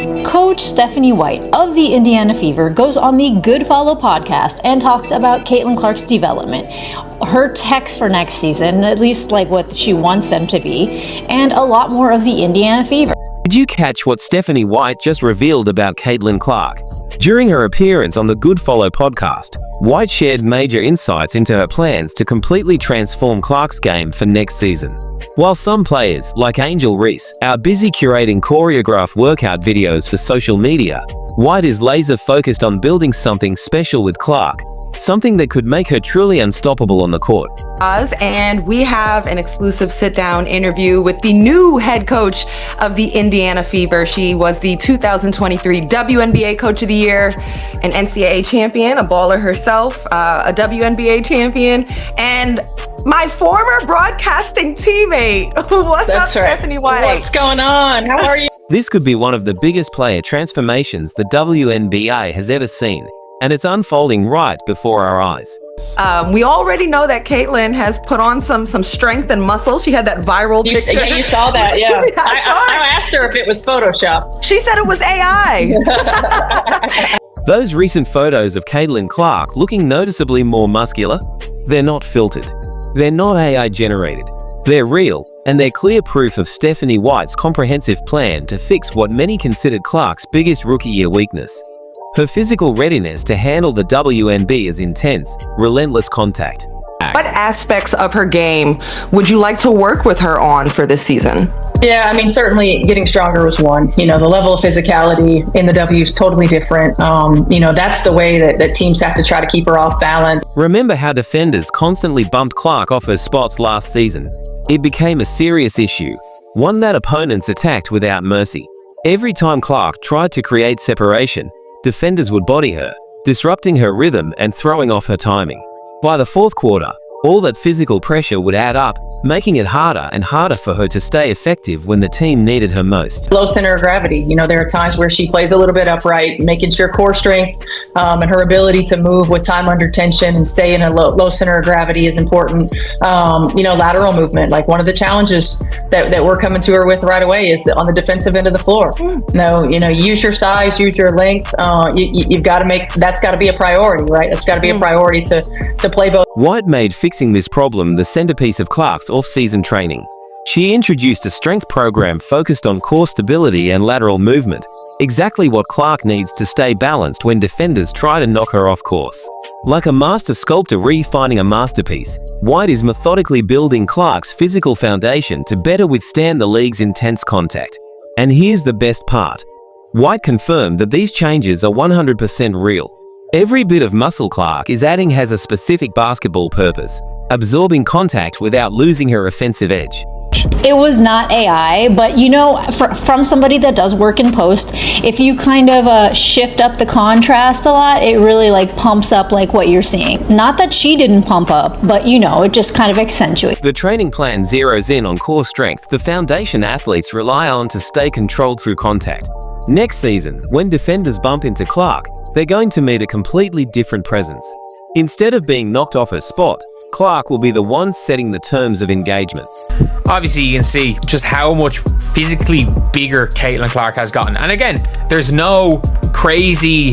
Coach Stephanie White of the Indiana Fever goes on the Good Follow podcast and talks about Caitlin Clark's development, her techs for next season, at least like what she wants them to be, and a lot more of the Indiana Fever. Did you catch what Stephanie White just revealed about Caitlin Clark? During her appearance on the Good Follow podcast, White shared major insights into her plans to completely transform Clark's game for next season. While some players, like Angel Reese, are busy curating choreographed workout videos for social media, White is laser-focused on building something special with Clark, something that could make her truly unstoppable on the court. And we have an exclusive sit-down interview with the new head coach of the Indiana Fever. She was the 2023 WNBA Coach of the Year, an NCAA champion, a baller herself, a WNBA champion, and my former broadcasting teammate. What's up, Stephanie White? What's going on? How are you? This could be one of the biggest player transformations the WNBA has ever seen, and it's unfolding right before our eyes. We already know that Caitlin has put on some strength and muscle. She had that viral picture. Yeah, you saw that, yeah. I asked her if it was Photoshop. She said it was AI. Those recent photos of Caitlin Clark looking noticeably more muscular, they're not filtered. They're not AI generated. They're real, and they're clear proof of Stephanie White's comprehensive plan to fix what many considered Clark's biggest rookie year weakness. Her physical readiness to handle the WNBA is intense, relentless contact. What aspects of her game would you like to work with her on for this season? Yeah, I mean, certainly getting stronger was one. You know, the level of physicality in the W is totally different. That's the way that teams have to try to keep her off balance. Remember how defenders constantly bumped Clark off her spots last season? It became a serious issue, one that opponents attacked without mercy. Every time Clark tried to create separation, defenders would body her, disrupting her rhythm and throwing off her timing. By the fourth quarter, all that physical pressure would add up, making it harder and harder for her to stay effective when the team needed her most. Low center of gravity. You know, there are times where she plays a little bit upright, making sure core strength and her ability to move with time under tension and stay in a low center of gravity is important. Lateral movement. Like one of the challenges that we're coming to her with right away is on the defensive end of the floor. Use your size, use your length. You've got to that's got to be a priority, right? That's got to be a priority to play both. White made fixing this problem the centerpiece of Clark's off-season training. She introduced a strength program focused on core stability and lateral movement, exactly what Clark needs to stay balanced when defenders try to knock her off course. Like a master sculptor refining a masterpiece, White is methodically building Clark's physical foundation to better withstand the league's intense contact. And here's the best part. White confirmed that these changes are 100% real. Every bit of muscle Clark is adding has a specific basketball purpose, absorbing contact without losing her offensive edge. It was not AI, but from somebody that does work in post, if you kind of shift up the contrast a lot, it really pumps up what you're seeing. Not that she didn't pump up, but it just kind of accentuates. The training plan zeroes in on core strength, the foundation athletes rely on to stay controlled through contact. Next season, when defenders bump into Clark, they're going to meet a completely different presence. Instead of being knocked off her spot, Clark will be the one setting the terms of engagement. Obviously, you can see just how much physically bigger Caitlin Clark has gotten. And again, there's no crazy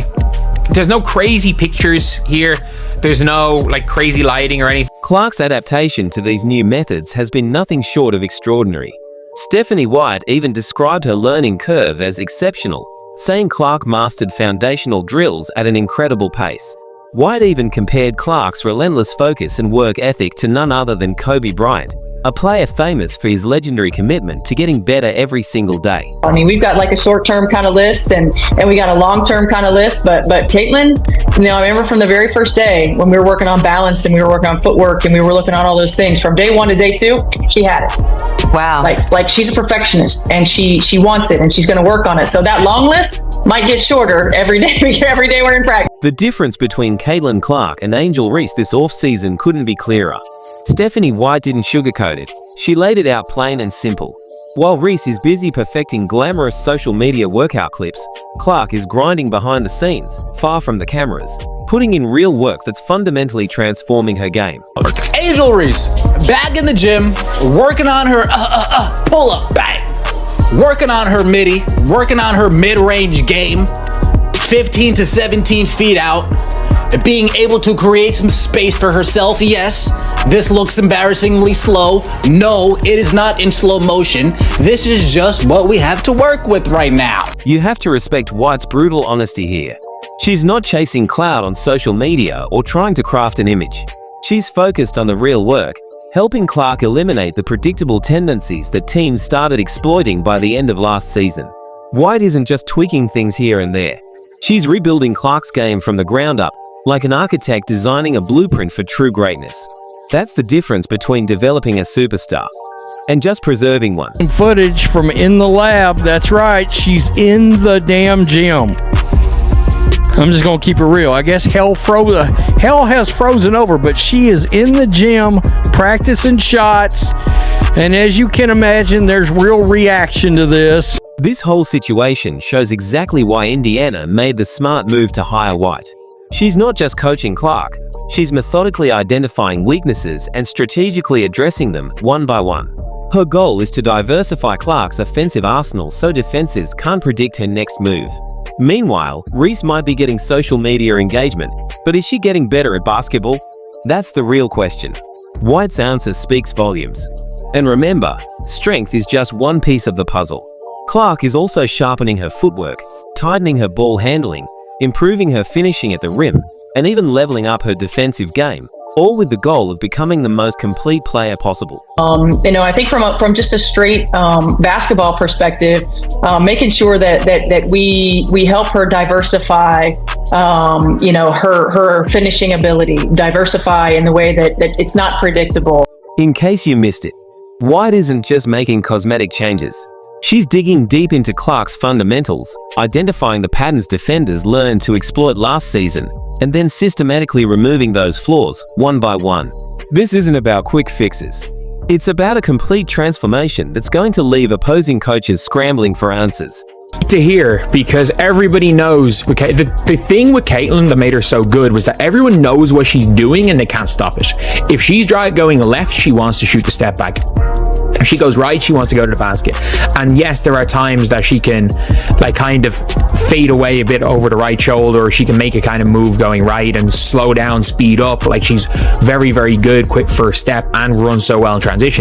pictures here. There's no crazy lighting or anything. Clark's adaptation to these new methods has been nothing short of extraordinary. Stephanie White even described her learning curve as exceptional, saying Clark mastered foundational drills at an incredible pace. White even compared Clark's relentless focus and work ethic to none other than Kobe Bryant, a player famous for his legendary commitment to getting better every single day. I mean, we've got a short-term kind of list and we got a long-term kind of list, but Caitlin, I remember from the very first day when we were working on balance and we were working on footwork and we were looking at all those things, from day one to day two, she had it. Wow. She's a perfectionist and she wants it and she's going to work on it. So that long list might get shorter every day we're in practice. The difference between Caitlin Clark and Angel Reese this off-season couldn't be clearer. Stephanie White didn't sugarcoat it. She laid it out plain and simple. While Reese is busy perfecting glamorous social media workout clips, Clark is grinding behind the scenes, far from the cameras, putting in real work that's fundamentally transforming her game. Angel Reese, back in the gym, working on her pull-up, bang. working on her midi, working on her mid-range game, 15 to 17 feet out, being able to create some space for herself. Yes, this looks embarrassingly slow. No, it is not in slow motion. This is just what we have to work with right now. You have to respect White's brutal honesty here. She's not chasing clout on social media or trying to craft an image. She's focused on the real work, helping Clark eliminate the predictable tendencies that teams started exploiting by the end of last season. White isn't just tweaking things here and there. She's rebuilding Clark's game from the ground up, like an architect designing a blueprint for true greatness. That's the difference between developing a superstar and just preserving one. Footage from in the lab. That's right. She's in the damn gym. I'm just gonna keep it real. I guess hell has frozen over, but she is in the gym practicing shots. And as you can imagine, there's real reaction to this. This whole situation shows exactly why Indiana made the smart move to hire White. She's not just coaching Clark, she's methodically identifying weaknesses and strategically addressing them one by one. Her goal is to diversify Clark's offensive arsenal so defenses can't predict her next move. Meanwhile, Reese might be getting social media engagement, but is she getting better at basketball? That's the real question. White's answer speaks volumes. And remember, strength is just one piece of the puzzle. Clark is also sharpening her footwork, tightening her ball handling, improving her finishing at the rim, and even leveling up her defensive game, all with the goal of becoming the most complete player possible. I think from just a straight basketball perspective, making sure that we help her diversify, her finishing ability, diversify in the way that it's not predictable. In case you missed it, White isn't just making cosmetic changes. She's digging deep into Clark's fundamentals, identifying the patterns defenders learned to exploit last season, and then systematically removing those flaws, one by one. This isn't about quick fixes. It's about a complete transformation that's going to leave opposing coaches scrambling for answers. To hear, because everybody knows the thing with Caitlin that made her so good was that everyone knows what she's doing and they can't stop it. If she's going left, she wants to shoot the step back. If she goes right, she wants to go to the basket. And yes, there are times that she can kind of fade away a bit over the right shoulder, or she can make a kind of move going right and slow down, speed up. She's very, very good, quick first step, and runs so well in transition.